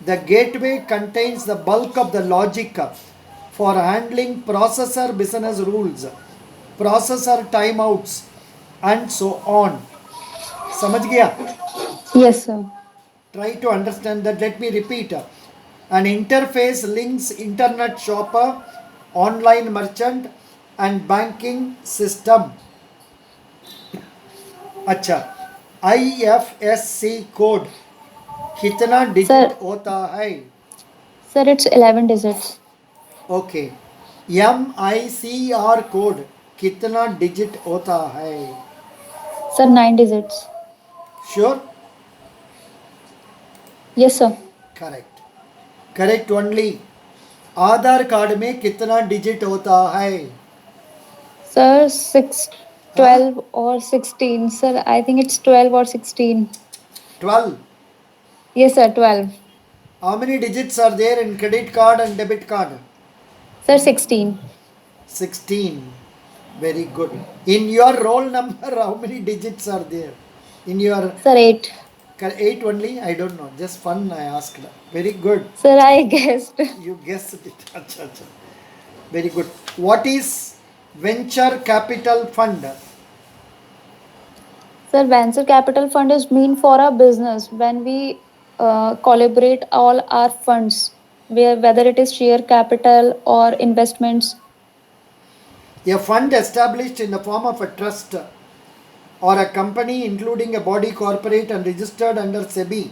The gateway contains the bulk of the logic for handling processor business rules, processor timeouts, and so on. समझ गया? Yes, sir. Try to understand that. Let me repeat. An interface links internet shopper, online merchant, and banking system. अच्छा, IFSC code कितना digit Sir, होता है? sir, it's 11 digits. Okay, MICR code कितना digit होता है? Sir, 9 digits. Sure? Yes, sir. Correct, correct only. Aadhaar card में कितना digit होता है? Sir, 6, हाँ, 12 or 16. Sir, I think it's 12 or 16. 12. Yes, sir, 12. How many digits are there in credit card and debit card? Sir, 16. 16. Very good. In your roll number, how many digits are there? In your Sir, 8. 8 only? I don't know. Just fun I asked. Very good. Sir, I guessed. You guessed it. Acha, acha. Very good. What is venture capital fund? Sir, venture capital fund is mean for a business when we collaborate all our funds, whether it is share capital or investments. A fund established in the form of a trust or a company including a body corporate and registered under SEBI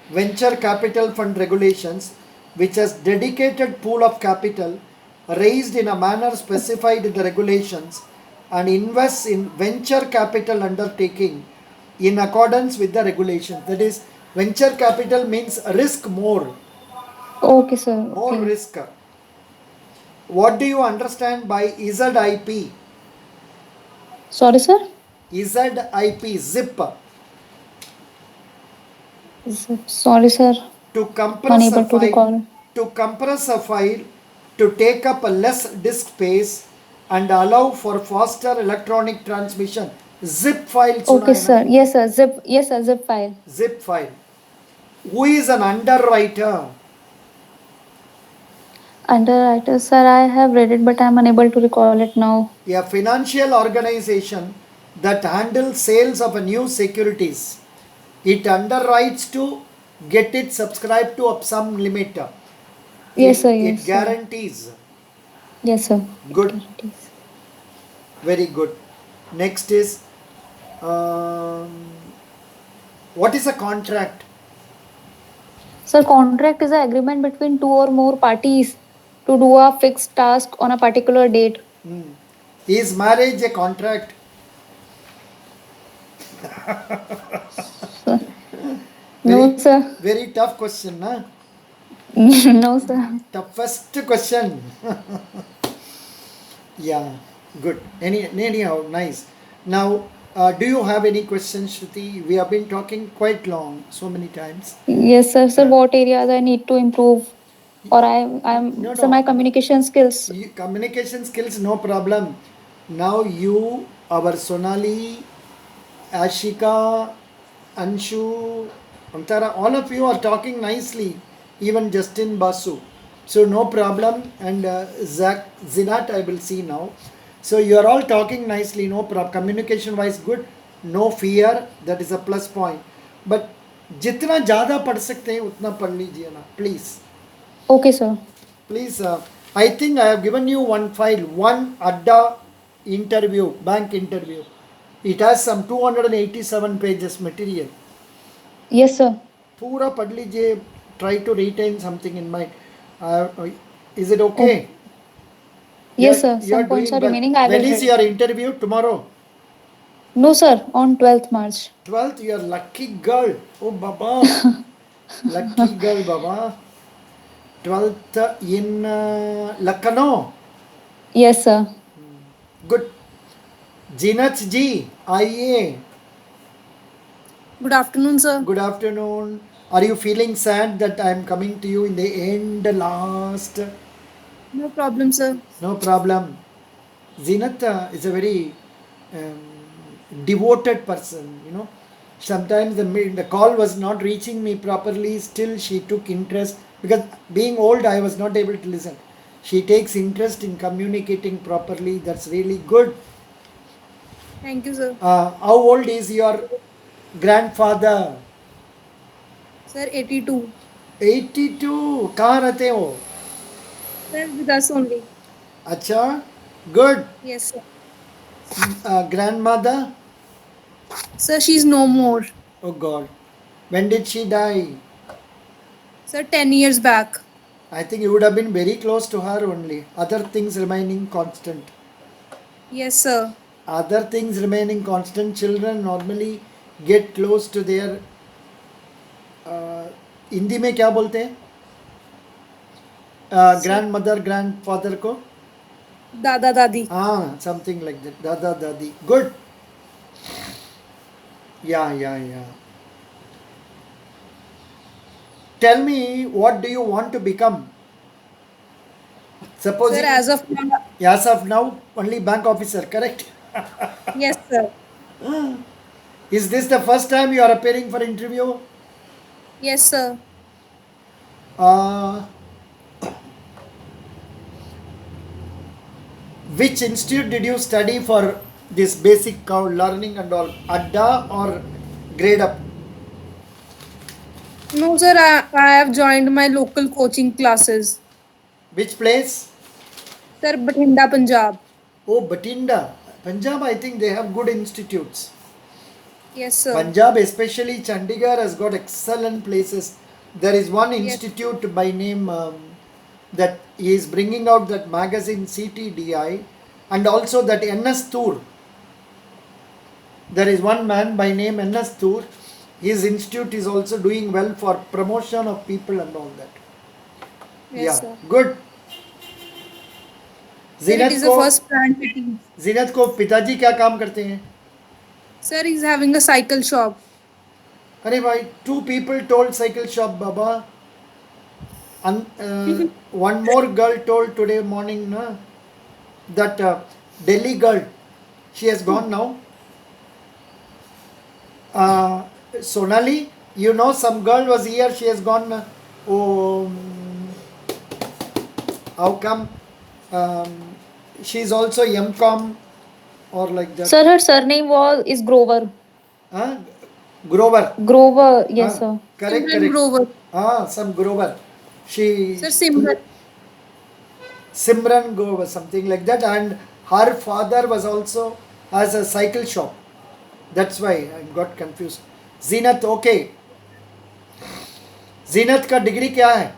venture capital fund regulations, which has dedicated pool of capital raised in a manner specified in the regulations and invests in venture capital undertaking in accordance with the regulations. That is, venture capital means risk more, Okay, sir. more Okay. risk. What do you understand by ZIP? Sorry, sir. ZIP, zip, Sorry, sir. to compress a Unable to file, recall. to compress a file, to take up a less disk space and allow for faster electronic transmission. Zip file suna Okay, hai na? sir. Yes, sir. Zip. Yes, sir. Zip file. Zip file. Who is an underwriter? Underwriter, sir. I have read it, but I am unable to recall it now. A financial organization that handles sales of a new securities. It underwrites to get it subscribed to some limit. Yes, sir. It Yes, sir. guarantees. Yes, sir. It Good. guarantees. Very good. Next is um, what is a contract? Sir, contract is an agreement between two or more parties to do a fixed task on a particular date. Is marriage a contract? Sir. No, Very, sir. very tough question, na? No, sir. Toughest question. Yeah, good. Anyhow, nice. Now, do you have any questions, Shruti? We have been talking quite long, so many times. Yes, sir. Sir, Uh, what areas I need to improve? Or no, sir, my no. communication skills. Communication skills, no problem. Now you, our Sonali, Ashika, Anshu, Antara, all of you are talking nicely. Even Justin Basu. So no problem. And Zach, Zinat, I will see now. So you are all talking nicely. No problem. Communication wise, good. No fear. That is a plus point. But जितना ज़्यादा पढ़ सकते हैं उतना पढ़ लीजिए ना, please. Okay, sir. Please, I think I have given you one file, one Adda interview, bank interview. It has some 287 pages material. Yes, sir. पूरा पढ़ लीजिए. Try to retain something in mind. Is it Oh, okay? yes, sir. You are Some points doing are well. remaining. I When will is read. your interview? Tomorrow. No, sir. On 12th March. 12th, you are lucky girl. Oh, Baba. Lucky girl, Baba. 12th in Lucknow. Yes, sir. Good. Jinat ji, आइए. Good afternoon, sir. Good afternoon. Are you feeling sad that I am coming to you in the end last? No problem, sir. No problem. Zinat is a very devoted person, you know. Sometimes the call was not reaching me properly, still she took interest, because being old I was not able to listen. She takes interest in communicating properly. That's really good. Thank you, sir. How old is your grandfather? Sir, 82. 82. कहाँ रहते हो? Sir, with us only. अच्छा, good. Yes, sir. Grandmother? Sir, she's no more. Oh God, when did she die? Sir, 10 years back. I think you would have been very close to her only. Other things remaining constant. Yes, sir. Other things remaining constant, children normally get close to their Hindi में क्या बोलते हैं grandmother grandfather को? Dada Dadi. हाँ, something like that. दादा दादी. Good. या tell me, what do you want to become? Suppose Sir, as of now. as of now only bank officer, correct? Yes, sir. Is this the first time you are appearing for interview? Yes, sir. Uh, which institute did you study for this basic learning and all? Adda or grade up? No, sir, I have joined my local coaching classes. Which place? Sir, Bathinda, Punjab. Oh, Batinda. Punjab, I think they have good institutes. Yes, sir. Punjab, especially Chandigarh, has got excellent places. There is one Yes. institute by name that he is bringing out that magazine CTDI, and also that NS Tour. There is one man by name NS Tour. His institute is also doing well for promotion of people and all that. Yes, sir. Good. Sir, it is the first plant meeting. जीनत को पिताजी क्या काम करते हैं? Sir, he's having a cycle shop. अरे भाई, 2 people told cycle shop, Baba. And one more girl told today morning, na, that Delhi girl, she has gone now. Sonali, you know, some girl was here, she has gone. Oh, how come? She is also MCom or like that. Sir, her surname is Grover. Huh? Grover. Grover, yes, Ah, sir. Correct, Simran correct. Grover. Some Grover. She Sir, Simran. Simran Grover, something like that, and her father was also has a cycle shop. That's why I got confused. Zinat, okay. Zinat का degree क्या है?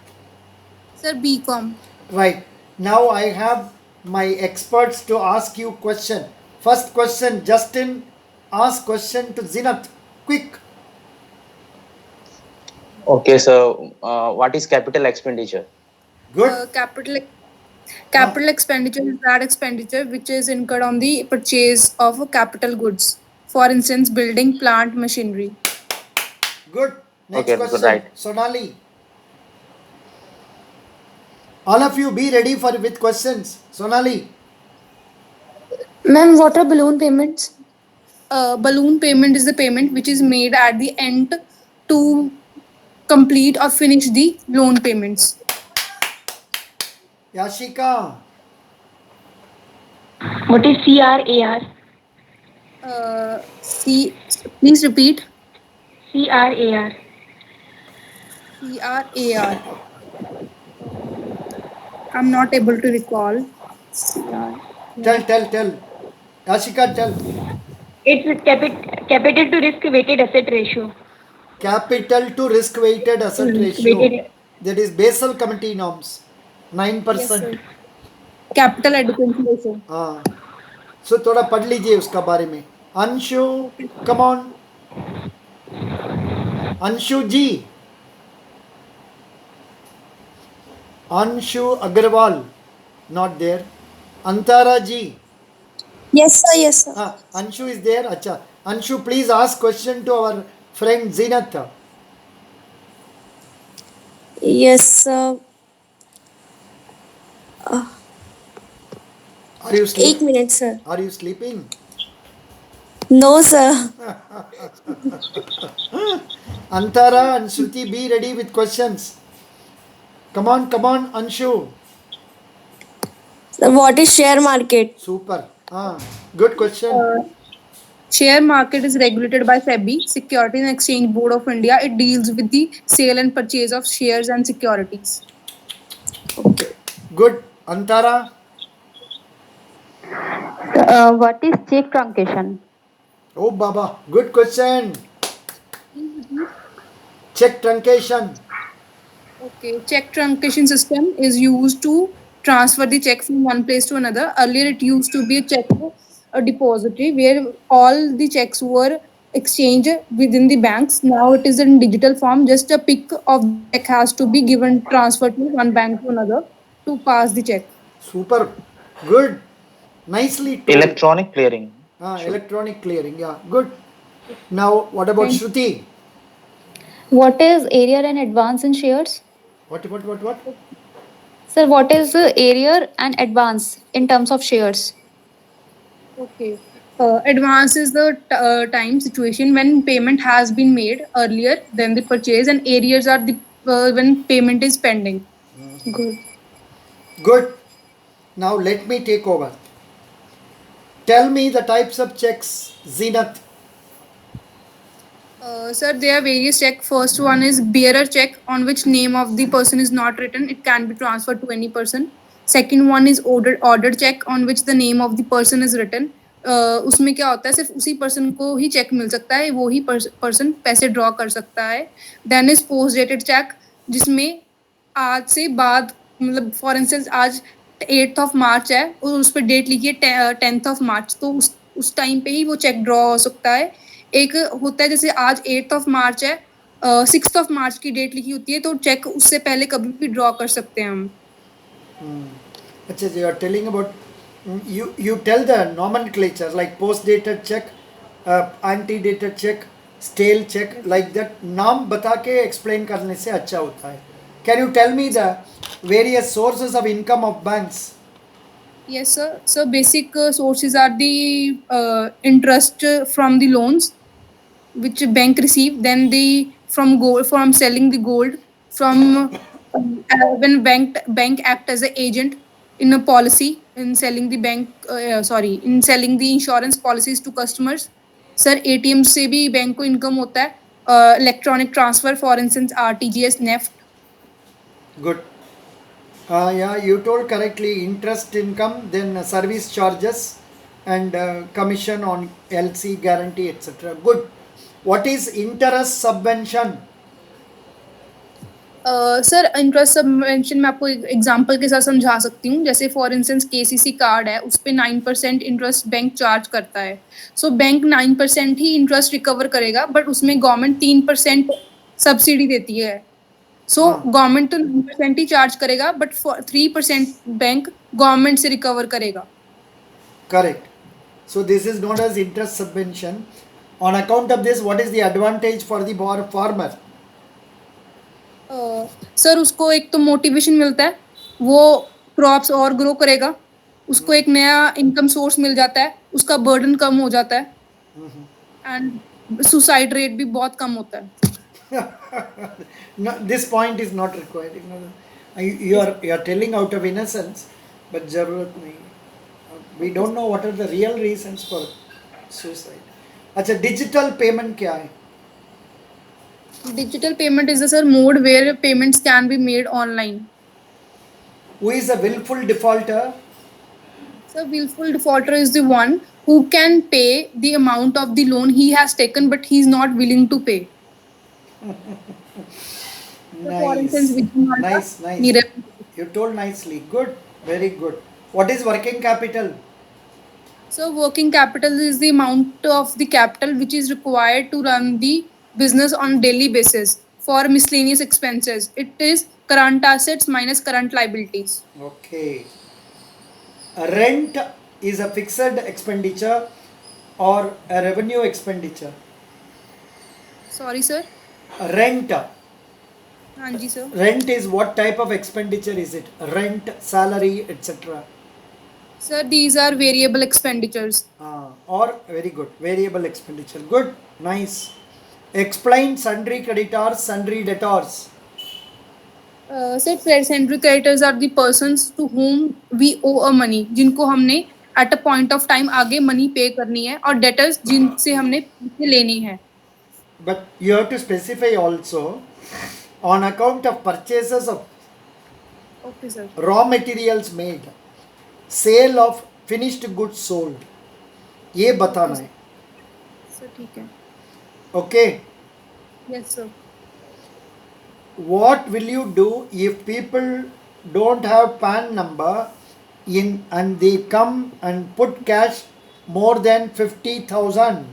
Sir, BCom. Right. Now I have my experts to ask you question. First question, Justin, ask question to Zinat. Quick. Okay, so what is capital expenditure? Good. Capital expenditure is that expenditure which is incurred on the purchase of capital goods. For instance, building, plant, machinery. Good. Next Okay, question. right. Sonali. All of you be ready for with questions. Sonali. Ma'am, what are balloon payments? Balloon payment is the payment which is made at the end to complete or finish the loan payments. Yashika. What is CRAR? Please repeat. CRAR. CRAR. I'm not able to recall. Tell. Yashika, tell. It's capital to risk weighted asset ratio. Capital to risk weighted asset ratio. Weighted. That is Basel Committee norms. 9%. Yes, sir. Capital adequacy ratio. हाँ. So थोड़ा पढ़ लीजिए उसका बारे में. Anshu, come on. Anshu ji. Anshu Agarwal, not there. Antara ji. Yes, sir. Yes, sir. Anshu is there. Acha. Anshu, please ask question to our friend Zinat. Yes, sir. Are you sleeping? minute, sir. Are you sleeping? No, sir. Antara and Shruti, be ready with questions. Come on, Anshu. Sir, what is share market? Super. Good question. Share market is regulated by SEBI, Securities and Exchange Board of India. It deals with the sale and purchase of shares and securities. Okay. Good. Antara. What is check truncation? Oh, Baba. Good question. Check truncation. Okay, check truncation system is used to transfer the check from one place to another. Earlier, it used to be a check a depository where all the checks were exchanged within the banks. Now it is in digital form. Just a pic of the check has to be given transferred to one bank to another to pass the check. Super. Good. Nicely told. Electronic clearing. Should. Electronic clearing. Yeah. Good. Now, what about Thank Shruti? What is area and advance in shares? What? Sir, what is area and advance in terms of shares? Okay. Advance is the time situation when payment has been made earlier than the purchase, and arrears are the when payment is pending. Good. Good. Now, let me take over. Tell me the types of checks, Zenith. Sir, there are various check. First one is bearer check, on which name of the person is not written. It can be transferred to any person. Second one is order check, on which the name of the person is written. उसमें क्या होता है, सिर्फ उसी person को ही check मिल सकता है, वो ही पर्सन पैसे ड्रॉ कर सकता है. Then is post dated cheque, जिसमें आज से बाद मतलब फॉर इंस्टेंस आज 8th ऑफ मार्च है और उस पर डेट लिखी है 10th ऑफ मार्च, तो उस टाइम पे ही वो चेक ड्रॉ हो सकता है. एक होता है जैसे आज 8th ऑफ मार्च है, 6th ऑफ मार्च की डेट लिखी होती है, तो चेक उससे पहले कभी भी ड्रॉ कर सकते हैं हम. Achha, you are telling about you tell the nomenclature like post dated check, anti dated check, stale check, like that. नाम बता के explain करने से अच्छा होता है. Can you tell me the various sources of income of banks? Yes, sir. So basic sources are the interest from the loans which bank receive, then the from gold, from selling the gold, from when bank act as an agent in a policy, in selling the in selling the insurance policies to customers. Sir ATM से भी bank को income होता है. Electronic transfer for instance RTGS NEFT. Good. Yeah, you told correctly. Interest income, then service charges, and commission on LC guarantee, etc. Good. What is interest subvention? Sir interest subvention मैं आपको example के साथ समझा सकती हूँ. जैसे for instance KCC card है, उस पर 9% इंटरेस्ट बैंक चार्ज करता है. सो बैंक 9% ही इंटरेस्ट रिकवर करेगा, बट उसमें गवर्नमेंट 3% सब्सिडी देती है. सो गवर्नमेंट तो 9% ही चार्ज करेगा, बट 3% बैंक गवर्नमेंट से रिकवर करेगा. Correct. So this is known as interest subvention. On account of this, what is the advantage for the farmer? Sir उसको एक तो मोटिवेशन मिलता है, वो क्रॉप्स और ग्रो करेगा, उसको एक नया इनकम सोर्स मिल जाता है, उसका बर्डन कम हो जाता है, एंड सुसाइड रेट भी बहुत कम होता है. No, this point is not required. You are telling out of innocence, but जरूरत नहीं. We don't know what are the real reasons for suicide. अच्छा, digital payment क्या है? Digital payment is the sir mode where payments can be made online. Who is a willful defaulter? So willful defaulter is the one who can pay the amount of the loan he has taken, but he is not willing to pay. For instance, Nice. You told nicely. Good. Very good. What is working capital? So working capital is the amount of the capital which is required to run the business on daily basis for miscellaneous expenses. It is current assets minus current liabilities. Okay. Rent is a fixed expenditure or a revenue expenditure? Sorry, sir. Rent. हाँ जी sir. Rent is what type of expenditure is it? Rent, salary, etc. Sir, these are variable expenditures. Or very good, variable expenditure. Good, nice. Explain sundry creditors, sundry debtors. Sir, sundry creditors are the persons to whom we owe a money, जिनको हमने at a point of time आगे money pay करनी है, और debtors जिनसे हमने पैसे लेनी है. But you have to specify also on account of purchases of Okay, sir. raw materials made, sale of finished goods sold, ये बताना है. Sir, ठीक है. Okay. Yes, sir. What will you do if people don't have PAN number in and they come and put cash more than 50,000?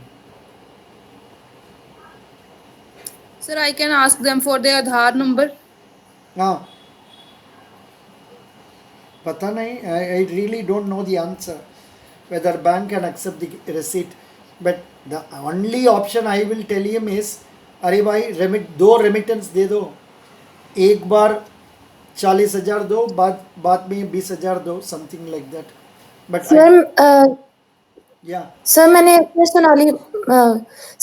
Sir, I can ask them for their Aadhaar number. हाँ, पता नहीं, I really don't know the answer whether bank can accept the receipt, but the only option I will tell him is अरे भाई दो remittance दे दो, एक बार 40,000 दो, बाद में 20,000 दो, something like that. But sir या सर मैंने अपने सोनाली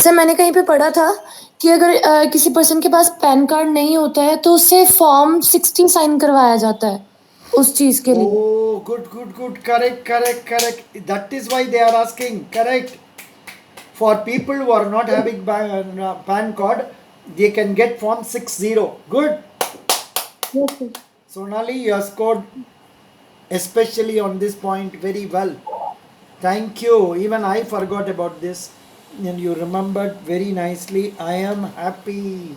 सर मैंने कहीं पे पढ़ा था कि अगर किसी पर्सन के पास पैन कार्ड नहीं होता है तो उससे फॉर्म 60 साइन करवाया जाता है उस चीज के लिए. Oh, good. Correct. That is why they are asking. Correct. For people who are not having PAN card, they can get form 60. Good. Yes, sir. Sonali, you have scored especially on this point very well. Thank you. Even I forgot about this and you remembered very nicely. I am happy.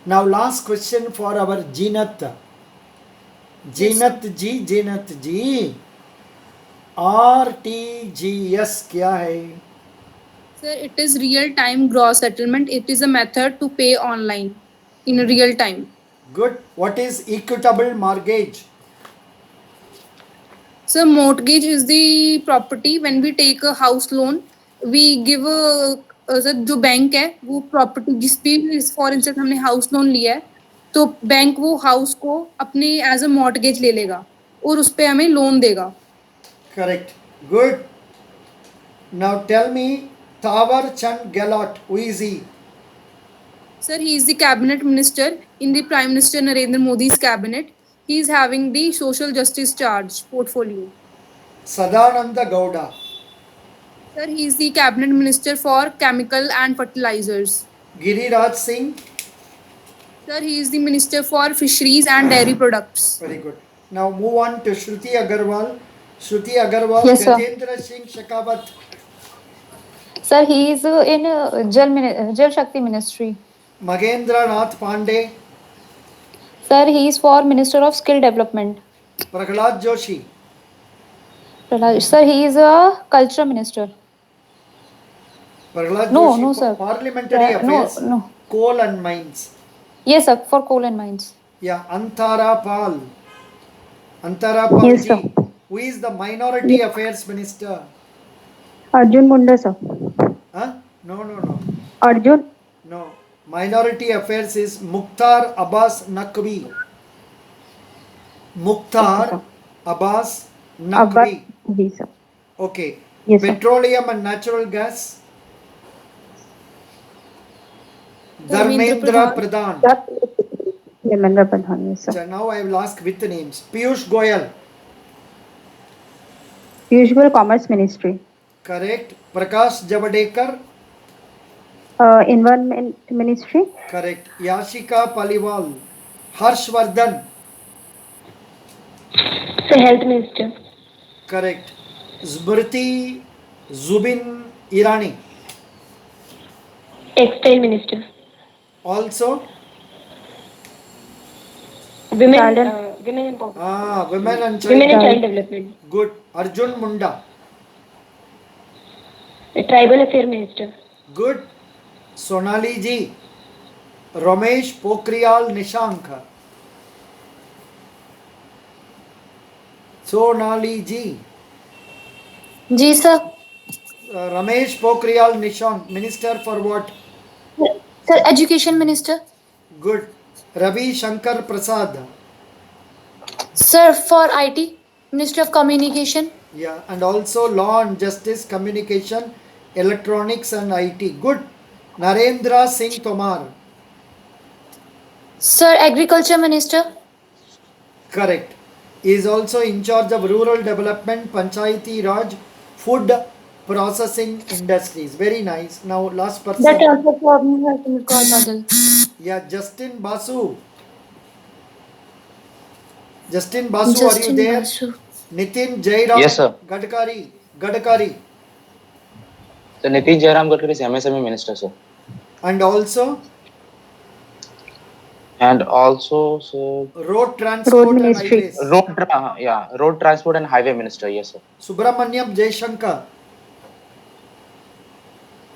Now last question for our Jeenat. Jeenat ji, RTGS क्या है? Sir, it is real-time gross settlement. It is a method to pay online in real time. Good. What is equitable mortgage? So mortgage is the property. When we take a house loan, we give जो bank है वो property जिस भी for instance हमने house loan लिया है तो bank वो हाउस को अपने एज अ मॉर्टगेज ले लेगा और उस पे हमें लोन देगा. Correct. Good. Now tell me, Thawar Chand Gehlot, who is he? Sir, he is the cabinet minister in the Prime Minister Narendra Modi's cabinet. He is having the social justice charge portfolio. Sadananda Gowda. Sir, he is the cabinet minister for chemical and fertilizers. Giriraj Singh. Sir, he is the minister for fisheries and dairy products. Very good. Now move on to Shruti Agarwal. Shruti Agarwal, Yes, sir. Gajendra Singh Shekhawat. Sir, he is in Jal Shakti Ministry. Magendra Nath Pandey. Sir, he is for Minister of Skill Development. Prahlad Joshi. Sir, he is a Culture Minister. Prahlad No, Joshi no, for sir. Parliamentary No, Affairs. no. Coal and Mines. Yes, sir, for Coal and Mines. Yeah, Antara Pal. Antara Pal Yes, ji. sir. Who is the Minority Affairs Minister? Arjun Munda, sir. Huh? No. Arjun. No. Minority Affairs is Mukhtar Abbas Naqvi. Mukhtar Abbas Naqvi. Ji, sir. Okay. Yes, sir. Petroleum and natural gas. Dharmendra Pradhan. Dharmendra Pradhan, yes, sir. So now I will ask with the names. Piyush Goyal. Usual Commerce Ministry. Correct. Prakash Javadekar. Environment Ministry. Correct. Yashika Paliwal. Harshvardhan. The Health Minister. Correct. Smriti Zubin Irani. Textile Minister. Also, Women Empowerment. women and child. Women and Child Development. Good. Arjun Munda. The Tribal Affairs Minister. Good. Sonali ji. Ramesh Pokhriyal Nishank. Sonali ji. जी sir. Ramesh Pokhriyal Nishank. Minister for what? Sir education minister. Good. Ravi Shankar Prasad. Sir for IT Ministry of Communication. Yeah, and also Law and Justice, Communication, Electronics and IT. Good. Narendra Singh Tomar. Sir, Agriculture Minister. Correct. He is also in charge of rural development, Panchayati Raj, food processing industries. Very nice. Now last The person. transport problem has been called Badal. Yeah, Justin Basu. Justin Basu, are you Justin there? Basu. Nitin Jairam Yes, sir. Gadkari. So Nitin Jairam Gadkari is MSME minister, sir. And also And also, so road transport and Ministry. highways. road transport and highway minister. Yes, sir. Subramanyam Jaishankar.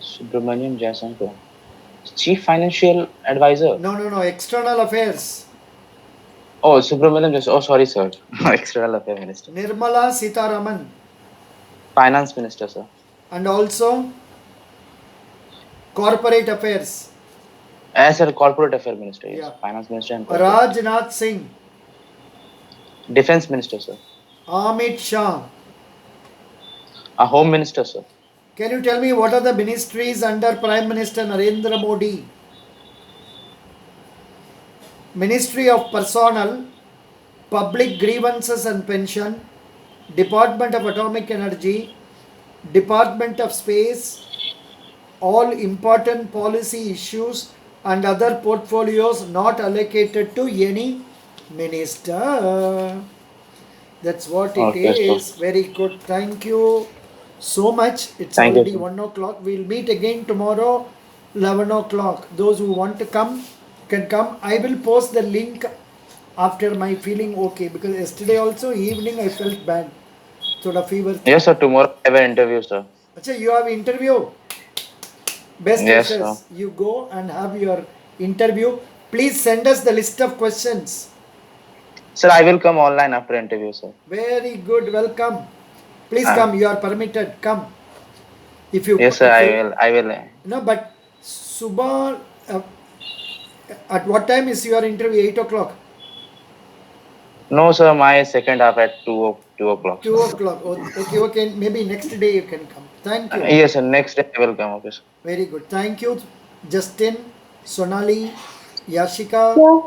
Subramaniam Jaishankar, chief financial advisor. No, external affairs. Oh, Subramaniam Jaishankar. Oh, sorry, sir. External affairs minister. Nirmala Sitharaman. Finance minister, sir. And also corporate affairs. As a corporate affairs minister, yes. Yeah. Finance minister and corporate. Rajnath Singh. Defense minister, sir. Amit Shah. A home minister, sir. Can you tell me what are the ministries under Prime Minister Narendra Modi? Ministry of Personnel, Public Grievances and Pension, Department of Atomic Energy, Department of Space, all important policy issues and other portfolios not allocated to any minister. That's what it Okay, is. sir. Very good. Thank you so much. It's Thank you, already sir. 1 o'clock. We'll meet again tomorrow, 11 o'clock. Those who want to come can come. I will post the link after my feeling okay, because yesterday also evening I felt bad. Thoda fever. Yes, sir. Tomorrow I have an interview, sir. Acha, you have interview. Best Yes, wishes. sir. You go and have your interview. Please send us the list of questions. Sir, I will come online after interview, sir. Very good. Welcome. Please Ah. come. You are permitted. Come. If you. Yes, sir. if I you- will. I will. No, but Subha, at what time is your interview? 8 o'clock. No, sir. My second half at 2 o'clock. 2 o'clock. Okay. Maybe next day you can come. Thank you. Yes, sir. Next day I will come. Okay, sir. Very good. Thank you, Justin, Sonali, Yashika,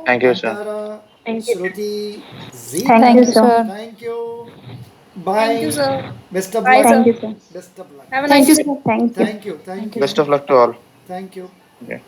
Thank you, sir. Antara, Thank you. Shruti, Z. Thank you, sir. Thank you. Bye. Thank you, sir. Best of Bye, luck. sir. Thank you, sir. Best of luck. Have a Thank nice you, day. sir. Thank you. Thank you. Thank you. Best of luck to all. Thank you. Okay.